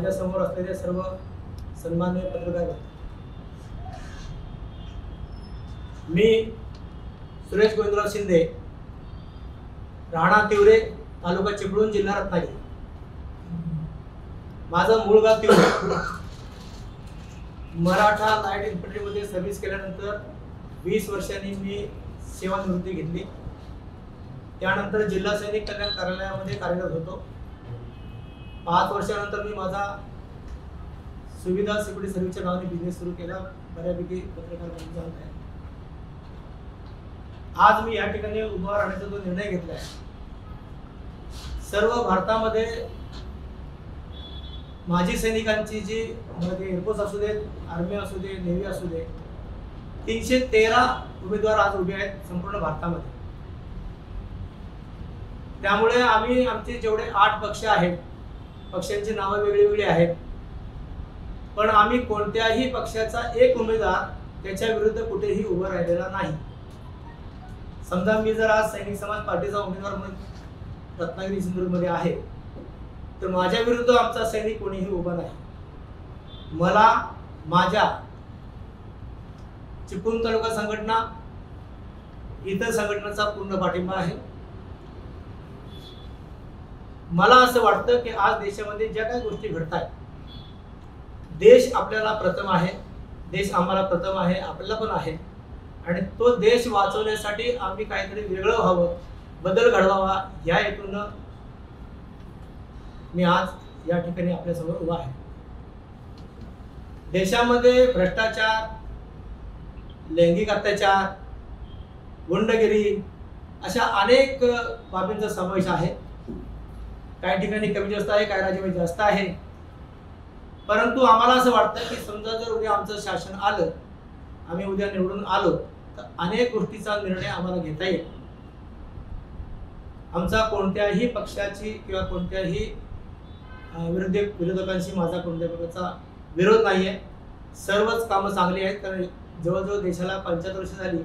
माझ्या समोर असलेले सर्व सन्मान्य पत्रकार, मी सुरेश गोविंदराव शिंदे, राहणार तिवरे, तालुका चिपळूण, जिल्हा रत्नागिरी. माझं मूळ गाव तिवरे. मराठा लाईट इन्फंट्रीमध्ये सर्व्हिस केल्यानंतर 20 वर्षांनी मी सेवानिवृत्ती घेतली. त्यानंतर जिल्हा सैनिक कल्याण कार्यालयामध्ये कार्यरत होतो. 5 वर्षानंतर मी माझा सुविधा सिक्युरिटी सर्व्हिसच्या नावाने बिझनेस सुरू केला. बऱ्यापैकी पत्रकार बनून जात आहे. आज मी या ठिकाणी उभा राहण्याचा जो निर्णय घेतला आहे, सर्व भारतामध्ये माजी सैनिकांची जी एअरफोर्स असू दे, आर्मी असू दे, नेव्ही असू दे, 313 उमेदवार आज उभे आहेत संपूर्ण भारतामध्ये. त्यामुळे आम्ही आमचे जेवढे 8 पक्ष आहेत, पक्षांची नावं वेगळी वेगळी आहेत, पण आम्ही कोणत्याही पक्षाचा एक उमेदवार त्याच्या विरुद्ध कुठेही उभं राहिलेला नाही. समजा मी जर आज सैनिक समाज पार्टीचा उमेदवार म्हणून रत्नागिरी सिंधुदुर्गमध्ये आहे, तर माझ्या विरुद्ध आमचा सैनिक कोणीही उभा नाही. मला माझ्या चिपळूण तालुका संघटना, इतर संघटनांचा पूर्ण पाठिंबा आहे. मला असं वाटतं की आज देशामध्ये ज्या काही गोष्टी घडत आहेत, देश आपल्याला प्रथम आहे, देश आम्हाला प्रथम आहे, आपल्याला पण आहे, आणि तो देश वाचवण्यासाठी आम्ही काहीतरी वेगळं व्हावं, बदल घडवावा, या हेतून मी आज या ठिकाणी आपल्यासमोर उभा आहे. देशामध्ये भ्रष्टाचार, लैंगिक अत्याचार, गुंडगिरी अशा अनेक बाबींचा समावेश आहे. काही ठिकाणी कमी जास्त आहे, काही राज्यामध्ये जास्त आहे. परंतु आम्हाला असं वाटतं की समजा जर उद्या आमचं शासन आलं, आम्ही उद्या निवडून आलो, तर अनेक गोष्टीचा निर्णय आम्हाला घेता येईल. आमचा कोणत्याही पक्षाची किंवा कोणत्याही विरोधकांशी माझा कोणत्याही प्रकारचा विरोध नाही आहे. सर्वच कामं चांगली आहेत. कारण जवळजवळ देशाला 75 वर्ष झाली.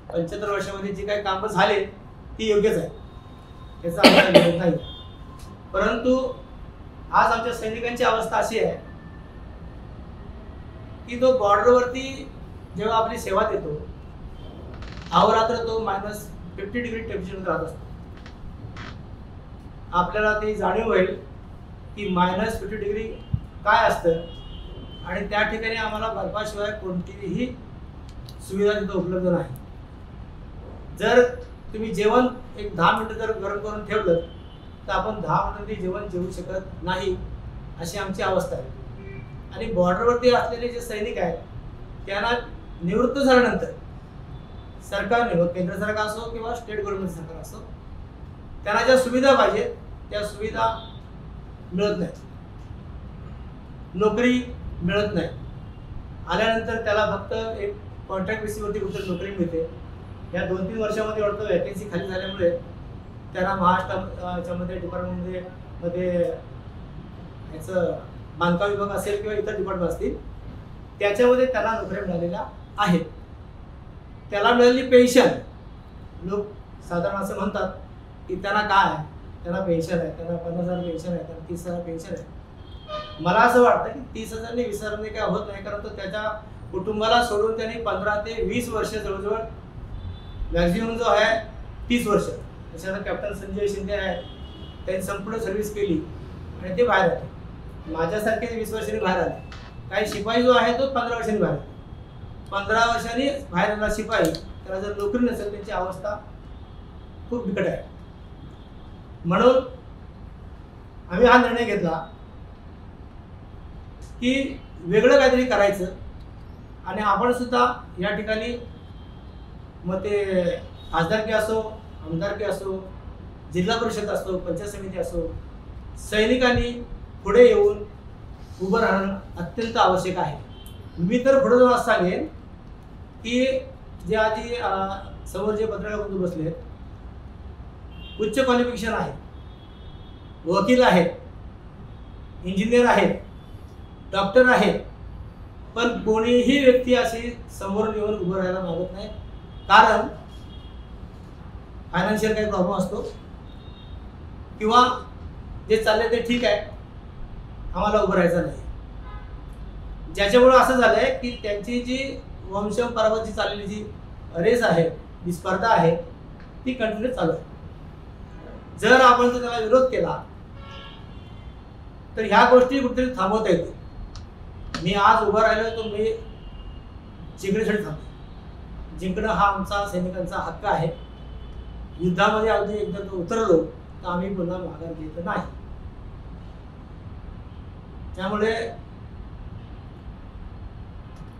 75 वर्षामध्ये जी काही कामं झाले ती योग्यच आहे, त्याचा आम्हाला विरोध नाही. परंतु आज आमच्या सैनिकांची अवस्था अशी आहे की तो बॉर्डरवरती जेव्हा आपली सेवा देतो, अहोरात्र तो -50 डिग्री टेम्परेचर राहत असतो. आपल्याला ती जाणीव होईल की -50 डिग्री काय असतं, आणि त्या ठिकाणी आम्हाला बर्फाशिवाय कोणतीही सुविधा तिथं उपलब्ध नाही. जर तुम्ही जेवण एक 10 मिनिटं जर गरम करून ठेवलं, तर आपण 10 मिनिटांनी जेवण जेवू शकत नाही, अशी आमची अवस्था आहे. आणि बॉर्डरवरती असलेले जे सैनिक आहेत, त्यांना निवृत्त झाल्यानंतर सरकारने, केंद्र सरकार असो किंवा स्टेट गव्हर्नमेंट सरकार असो, त्यांना ज्या सुविधा पाहिजे त्या सुविधा मिळत नाहीत, नोकरी मिळत नाही. आल्यानंतर त्याला फक्त एक कॉन्ट्रॅक्ट बेसिसवरती कुठे नोकरी मिळते. या 2-3 वर्षामध्ये वाटतं वॅकन्सी खाली झाल्यामुळे त्यांना महाराष्ट्राच्या मध्ये डिपार्टमेंटमध्ये याचं बांधकाम विभाग असेल किंवा इतर डिपार्टमेंट असतील, त्याच्यामध्ये त्यांना नोकऱ्या मिळालेल्या आहेत. त्याला मिळालेली पेन्शन, लोक साधारण असं म्हणतात की त्यांना काय, त्यांना पेन्शन आहे, त्यांना 50,000 पेन्शन आहे, त्यांना 30,000 पेन्शन आहे. मला असं वाटतं की 30,000 ने 20,000 ने काय होत नाही, कारण तो त्याच्या कुटुंबाला सोडून त्यांनी 15 ते 20 वर्ष, जवळजवळ मॅक्झिमम जो आहे 30 वर्ष, त्याच्यानंतर कॅप्टन संजय शिंदे आहेत, त्यांनी संपूर्ण सर्व्हिस केली आणि ते बाहेर आले. माझ्यासारखे 20 वर्षांनी बाहेर आले. काही शिपाई जो आहे तो 15 वर्षांनी बाहेर आले. 15 वर्षांनी बाहेर आलेला शिपाई, त्याला जर नोकरी नसेल, त्यांची अवस्था खूप बिकट आहे. म्हणून आम्ही हा निर्णय घेतला की वेगळं काहीतरी करायचं, आणि आपण सुद्धा या ठिकाणी मग ते खासदारकी असो, आमदारकी असो, जिल्हा परिषद असो, पंचायत समिती असो, सैनिकांनी पुढे येऊन उभं राहणं अत्यंत आवश्यक आहे. मी तर पुढे जाऊन असं सांगेन की जे आधी समोर जे पत्रकार बंधू बसले, उच्च क्वालिफिकेशन आहे, वकील आहेत, इंजिनियर आहेत, डॉक्टर आहेत, पण कोणीही व्यक्ती अशी समोर येऊन उभं राहायला मागत नाही. कारण फायनान्शियल काही प्रॉब्लेम असतो, किंवा जे चालले ते ठीक आहे, आम्हाला उभं राहायचं नाही. ज्याच्यामुळं असं झालंय की त्यांची जी वंशपरंपराची चाललेली जी रेस आहे, जी स्पर्धा आहे, ती कंटिन्यू चालू आहे. जर आपण जर त्याला विरोध केला तर ह्या गोष्टी कुठेतरी थांबवता येतील. मी आज उभा राहिलो तो मी जिंकण्यासाठी थांबतो. जिंकणं हा आमचा सैनिकांचा हक्क आहे. युद्धामध्ये अगदी एकदा तो उतरलो तर आम्ही पुन्हा माघार घेत नाही. त्यामुळे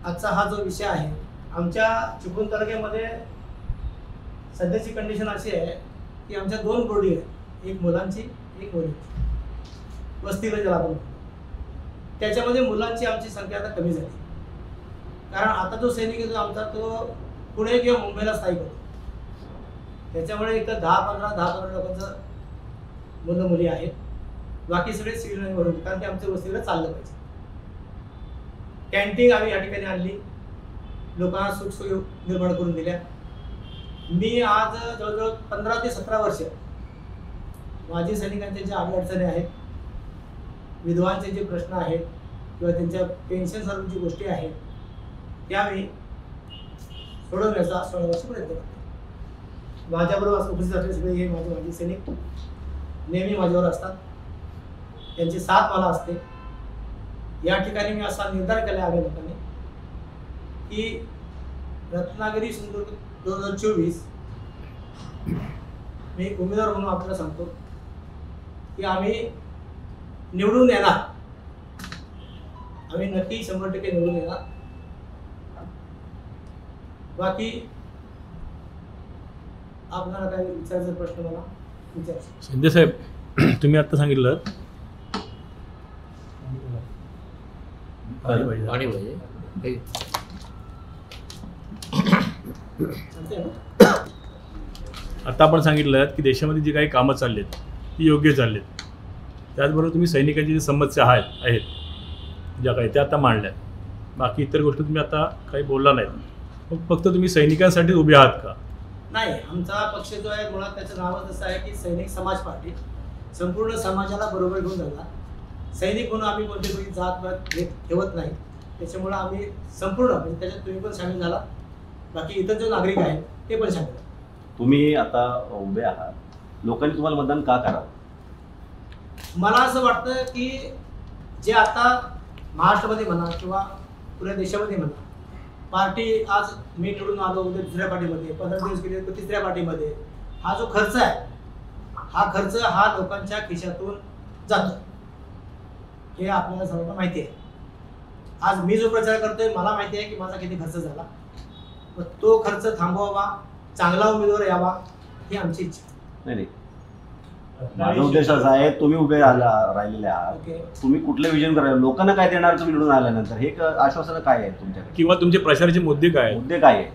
आजचा हा जो विषय आहे, आमच्या चिपळूण तालुक्यामध्ये सध्याची कंडिशन अशी आहे की आमच्या 2 बोर्डी आहेत, एक मुलांची एक मुलींची, वस्तीला ज्याला आपण म्हणतो. त्याच्यामध्ये मुलांची आमची संख्या आता कमी झाली, कारण आता जो सैनिक आहे आमचा तो पुणे किंवा मुंबईला स्थायिक होतो. त्याच्यामुळे इथं 10-15 लोकांचं मुलं मुली आहेत. बाकी सगळे सिव्हिल लाईन भरून, कारण ते आमच्या वस्तीला चाललं पाहिजे. कॅन्टीन आम्ही या ठिकाणी आणली, लोकांना सुखसोयी निर्माण करून दिल्या. मी आज जवळजवळ 15 ते 17 वर्ष माजी सैनिकांच्या ज्या अडचणी आहेत, विधवांचे जे प्रश्न आहेत किंवा त्यांच्या पेन्शन सर्वची गोष्टी आहेत, त्या मी सोडवण्याचा 16 वर्ष प्रयत्न करतो. माझ्याबरोबर उपस्थित असलेले सगळे हे माझे माजी सैनिक नेहमी माझ्यावर असतात, त्यांची साथ मला असते. या ठिकाणी मी असा निर्धार केला आहे लोकांनी की रत्नागिरी सिंधुदुर्ग 2024 मी उमेदवार म्हणून आपल्याला सांगतो की आम्ही निवडून येणार. आम्ही नक्की 100% निवडून येणार. बाकी आपल्याला काय विचारायचा प्रश्न मला विचारा. शिंदे साहेब, तुम्ही आता सांगितलं पाणी पाहिजे. आता आपण सांगितलं की देशामध्ये जी काही कामं चालली आहेत ती योग्य चालली आहेत. त्याचबरोबर तुम्ही सैनिकांची जी समस्या आहेत ज्या काही त्या आता मांडल्यात. बाकी इतर गोष्टी तुम्ही आता काही बोलला नाहीत. मग फक्त तुम्ही सैनिकांसाठी उभे आहात का? नाही, आमचा पक्ष जो आहे मुळात त्याचं नावच असं आहे की सैनिक समाज पार्टी. संपूर्ण समाजाला बरोबर घेऊन जाणार. सैनिक म्हणून आम्ही कोणती जात ठेवत नाही. त्याच्यामुळं आम्ही संपूर्ण, म्हणजे त्याच्यात तुम्ही पण सामील झाला, बाकी इतर जो नागरिक आहेत ते पण सामील झाले. तुम्ही आता उभे आहात, लोकांनी तुम्हाला मतदान का करावं? मला असं वाटतं की जे आता महाराष्ट्रामध्ये म्हणा किंवा पुऱ्या देशामध्ये म्हणा, पार्टी आज मी निवडून आलो, उद्या दुसऱ्या पार्टीमध्ये, 15 दिवस गेले तर तिसऱ्या पार्टीमध्ये, हा जो खर्च आहे हा खर्च हा लोकांच्या खिशातून जातो. हे आपल्याला सर्वांना माहिती आहे. आज मी जो प्रचार करतोय मला माहिती आहे की माझा किती खर्च झाला. मग तो खर्च थांबवावा, चांगला उमेदवार यावा, ही आमची इच्छा. नाही, माझा उद्देश असा आहे, तुम्ही उभे राहिलेले आहात, तुम्ही कुठलं विजन करायला, लोकांना काय देणार तुम्ही निवडून आल्यानंतर? हे आश्वासन काय आहे तुमच्याकडे, किंवा तुमचे प्रचाराचे मुद्दे काय आहेत? मुद्दे काय आहेत?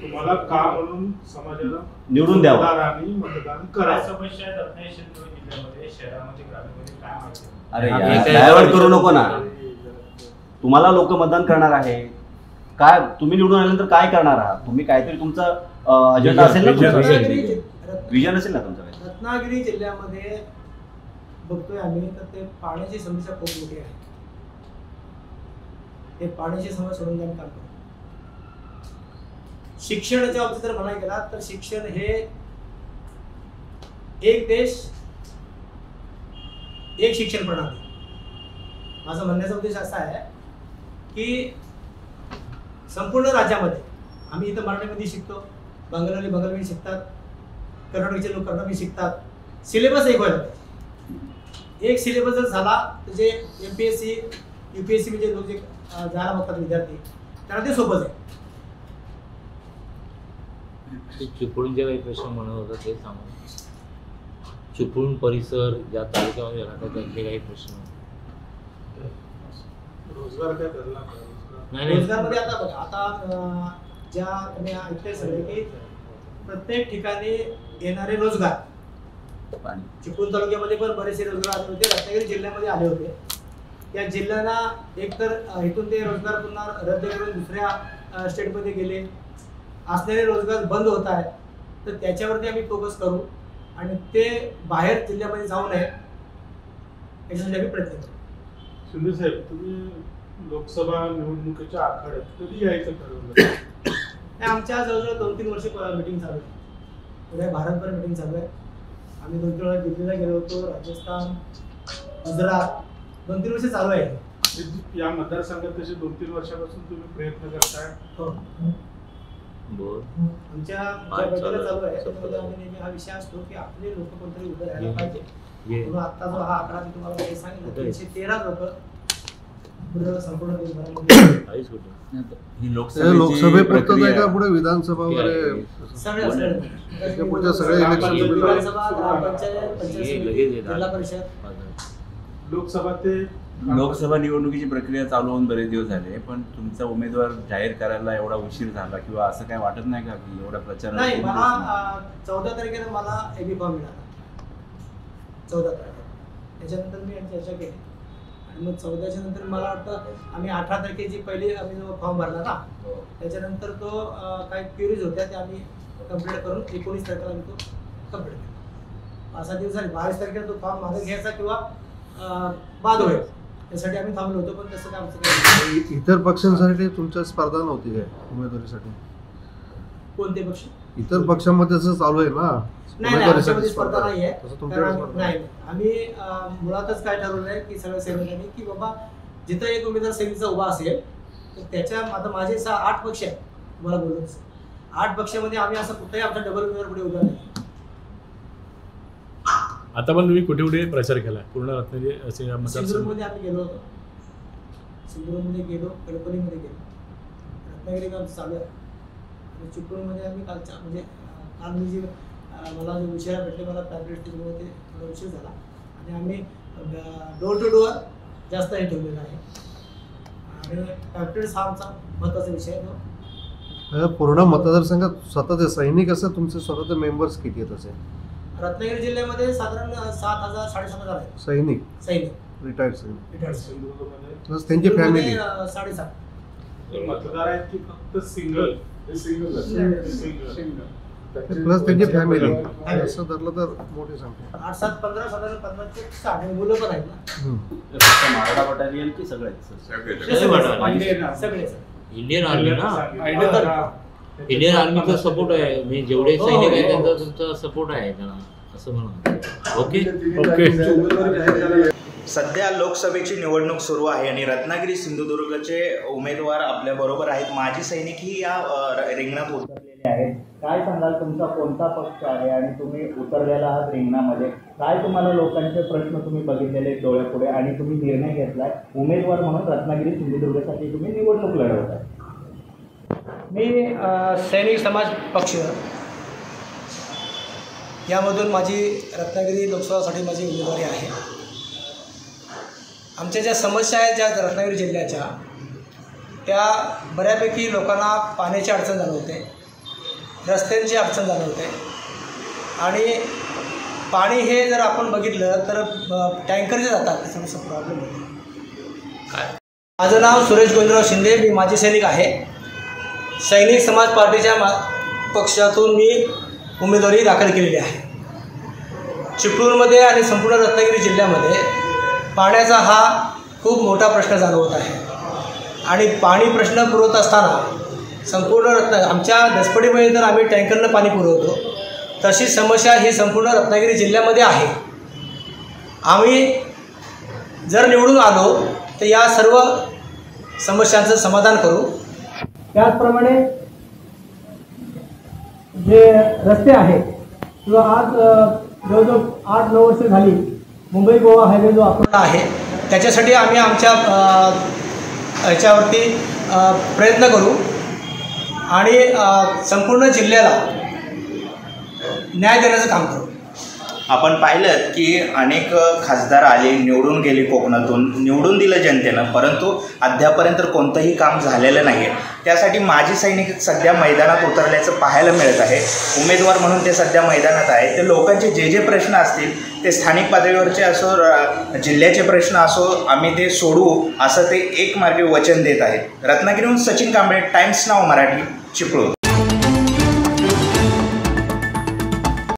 तुम्हाला का म्हणून समाजाला निवडून द्यावं आणि मतदान करायचं. समस्या आहेत रत्नागिरी सिंधुदुर्ग जिल्ह्यामध्ये, शहरामध्ये, ग्रामीणमध्ये काय माहिती? अरे यार, डायव्हर्ट करू नको ना. तुम्हाला लोक मतदान करणार आहे, काय तुम्ही निवडून आल्यानंतर काय करणार आहात? तुम्ही काहीतरी तुमचा अजेंडा असेल ना, विजन असेल ना तुमचं. रत्नागिरी जिल्ह्यामध्ये बघतोय आम्ही तर ते पाण्याची समस्या खूप मोठी आहे. ते पाण्याची समस्या सोडून काम करतो. शिक्षणाच्या बाबतीत जर म्हणायला गेला तर शिक्षण हे एक देश एक शिक्षण प्रणाली. माझा म्हणण्याचा उद्देश असा आहे की संपूर्ण राज्यामध्ये, आम्ही इथं मराठीमध्ये शिकतो, बंगाली बंगालीमध्ये शिकतात, कर्नाटकचे लोक कर्नाटकी शिकतात, सिलेबस एक व्हायला पाहिजे. एक सिलेबस जर झाला तर जे MPSC UPSC म्हणजे लोक जे जायला बघतात विद्यार्थी, त्यांना ते सोपंच आहे. चिपळूणचे काही प्रश्न म्हणत होता ते सांगू. चिपळूण परिसर ज्या तालुक्यामध्ये राहतात त्यांचे काही प्रश्न. रोजगार काय धरला? नाही रोजगारमध्ये आता बघा, आता ज्या तुम्ही ऐकताय सगळे की प्रत्येक ठिकाणी येणारे रोजगार, चिपळूण तालुक्यामध्ये पण बरेचसे रोजगार आले होते, रत्नागिरी जिल्ह्यामध्ये आले होते. त्या जिल्ह्यांना एकतर इथून ते रोजगार पुन्हा रद्द करून दुसऱ्या स्टेटमध्ये गेले, असणारे रोजगार बंद होत आहेत. तर त्याच्यावरती आम्ही फोकस करू आणि ते बाहेर जिल्ह्यामध्ये जाऊ नये याच्यासाठी आम्ही प्रयत्न करू. शिंदे साहेब, तुम्ही लोकसभा निवडणुकीच्या आखाड्यात कधी यायचं ठरवलं? नाही, आमच्या जवळजवळ 2-3 वर्ष मिटिंग चालू आहे. पुढे भारतभर मिटिंग चालू आहे. आम्ही 2-3 वेळा दिल्लीला गेलो होतो, राजस्थान, गुजरात, 2-3 वर्ष चालू आहे. या मतदारसंघात तसे 2-3 वर्षापासून तुम्ही प्रयत्न करताय. हो, बरं. आमच्या ज्या बैठका चालू आहे त्यामध्ये आम्ही नेहमी हा विषय असतो की आपले लोक कोणतरी उभे राहायला पाहिजे. म्हणून आता जो हा आकडा मी तुम्हाला काही सांगितलं 313 लोक पूर्ण संपूर्ण देशभरामध्ये काहीच कुठे ही लोकसभेपुरतच आहे का पुढे विधानसभा वगैरे सगळ्या त्याच्या पुढच्या सगळ्या इलेक्शन विधानसभा, ग्रामपंचायत, पंचायत समिती, जिल्हा परिषद. लोकसभा निवडणुकीची प्रक्रिया चालू होऊन बरेच दिवस झाले, पण तुमचा उमेदवार जाहीर करायला एवढा उशीर झाला किंवा असं काय वाटत नाही का की एवढ्या नाही, मला प्रचारात 14 तारखेला मला एबी फॉर्म मिळाला. 14 तारखेला त्याच्यानंतर मी यांची चर्चा केली आणि मग 14च्या नंतर मला वाटतं आम्ही 18 तारखेची पहिली आम्ही जो फॉर्म भरला ना, त्याच्यानंतर तो काही क्युरीज होत्या त्या आम्ही कंप्लीट करून 19 तारखेला आम्ही तो कंप्लीट केला. 5-6 दिवस झाले. 22 तारखेला तो फॉर्म मागे घ्यायचा किंवा बाद होईल त्यासाठी आम्ही थांबलो होतो, पण तसं काय आमचं काही. इतर पक्षांसाठी तुमच्या स्पर्धा नव्हती काय उमेदवारीसाठी? कोणते पक्ष? इतर पक्षांमध्ये असं चालू आहे ना नाही, आमच्यामध्ये स्पर्धा नाही आहे. तसं तुमच्याकडे स्पर्धा नाही, आम्ही मुळातच काय ठरवलं आहे की सगळ्या सैनिकांनी की बाबा जिथं एक उमेदवार सैनिकचा उभा असेल तर त्याच्या आता माझे 8 पक्ष आहेत. तुम्हाला बोललो 8 पक्षामध्ये आम्ही असं कुठेही आमचा डबल उमेदवार पुढे उभा नाही. आता पण तुम्ही कुठे कुठे प्रचार केला पूर्ण रत्नागिरी असे या मतदारसंघ? सिंधुदुर्गमध्ये आम्ही गेलो होतो. सिंधुदुर्गमध्ये गेलो, कळपणीमध्ये गेलो, रत्नागिरी काम चालू आहे आणि चिपळूणमध्ये आम्ही कालच्या म्हणजे काल मी जे मला जो विषय भेटले मला पॅम्पलेट त्याच्यामुळे ते थोडा उशीर झाला आणि आम्ही डोर टू डोअर जास्त हे ठेवलेलं आहे आणि पॅम्पलेट्स हा आमचा महत्त्वाचा विषय आहे. तो पूर्ण मतदारसंघात स्वतःचे सैनिक असं तुमचे स्वतःचे मेंबर्स किती आहेत असे? रत्नागिरी जिल्ह्यामध्ये साधारण 7,000 7,500 आहेत सैनिक रिटायर्ड सैनिक. प्लस त्यांची फॅमिली 7.5. मतदार आहेत की फक्त सिंगल? प्लस त्यांची फॅमिली असं धरलं तर मोठी संख्या. 8, 7, 15 साधारण 50 ते 60 मुलं पण आहेत ना. फक्त मराठा बटालियन की सगळेच? सगळे इंडियन आर्मी ना, इंडियन आर्मीचा सपोर्ट आहे. म्हणजे जेवढे सैनिक आहेत त्यांचा तुमचा सपोर्ट आहे त्यांना असं म्हणा. ओके. सध्या लोकसभेची निवडणूक सुरू आहे आणि रत्नागिरी सिंधुदुर्गचे उमेदवार आपल्या बरोबर आहेत. माजी सैनिकही या रिंगणात उतरलेले आहेत. काय सांगाल, तुमचा कोणता पक्ष आहे आणि तुम्ही उतरलेला आहात रिंगणामध्ये? काय तुम्हाला लोकांचे प्रश्न तुम्ही बघितलेले डोळ्यापुढे आणि तुम्ही निर्णय घेतलाय उमेदवार म्हणून रत्नागिरी सिंधुदुर्गसाठी तुम्ही निवडणूक लढवत आहे? मी सैनिक समाज पक्ष यामधून माझी रत्नागिरी लोकसभासाठी माझी उमेदवारी आहे. आमच्या ज्या समस्या आहेत ज्या रत्नागिरी जिल्ह्याच्या त्या बऱ्यापैकी लोकांना पाण्याची अडचण जाणवते, रस्त्यांची अडचण जाणवते आणि पाणी हे जर आपण बघितलं तर टँकर जे जातात त्याचा प्रॉब्लेम होतो. माझं नाव सुरेश गोविंदराव शिंदे, मी माजी सैनिक आहे. सैनिक समाज पार्टीच्या पक्षातून मी उमेदवारी दाखल केलेली आहे. चिपळूणमध्ये आणि संपूर्ण रत्नागिरी जिल्ह्यामध्ये पाण्याचा हा खूप मोठा प्रश्न जाणवत आहे आणि पाणी प्रश्न पुरवत असताना संपूर्ण आमच्या दसपडीमध्ये तर आम्ही टँकरनं पाणी पुरवतो, तशी समस्या ही संपूर्ण रत्नागिरी जिल्ह्यामध्ये आहे. आम्ही जर निवडून आलो तर या सर्व समस्यांचं समाधान करू. त्याचप्रमाणे जे रस्ते आहेत किंवा आज जवळजवळ 8-9 वर्ष झाली मुंबई गोवा हायवे जो अपूर्ण आहे त्याच्यासाठी आम्ही आमच्या ह्याच्यावरती प्रयत्न करू आणि संपूर्ण जिल्ह्याला न्याय देण्याचं काम करू. आपण पाहिलं की अनेक खासदार आले, निवडून गेले कोकणातून, निवडून दिलं जनतेनं, परंतु अद्यापर्यंत कोणतंही काम झालेलं नाही आहे. त्यासाठी माजी सैनिक सध्या मैदानात उतरल्याचं पाहायला मिळत आहे. उमेदवार म्हणून ते सध्या मैदानात आहे. ते लोकांचे जे जे प्रश्न असतील ते स्थानिक पातळीवरचे असो, जिल्ह्याचे प्रश्न असो, आम्ही ते सोडवू असं ते एकमार्गी वचन देत आहेत. रत्नागिरीहून सचिन कांबळे, टाइम्स नाव मराठी, चिपळूण.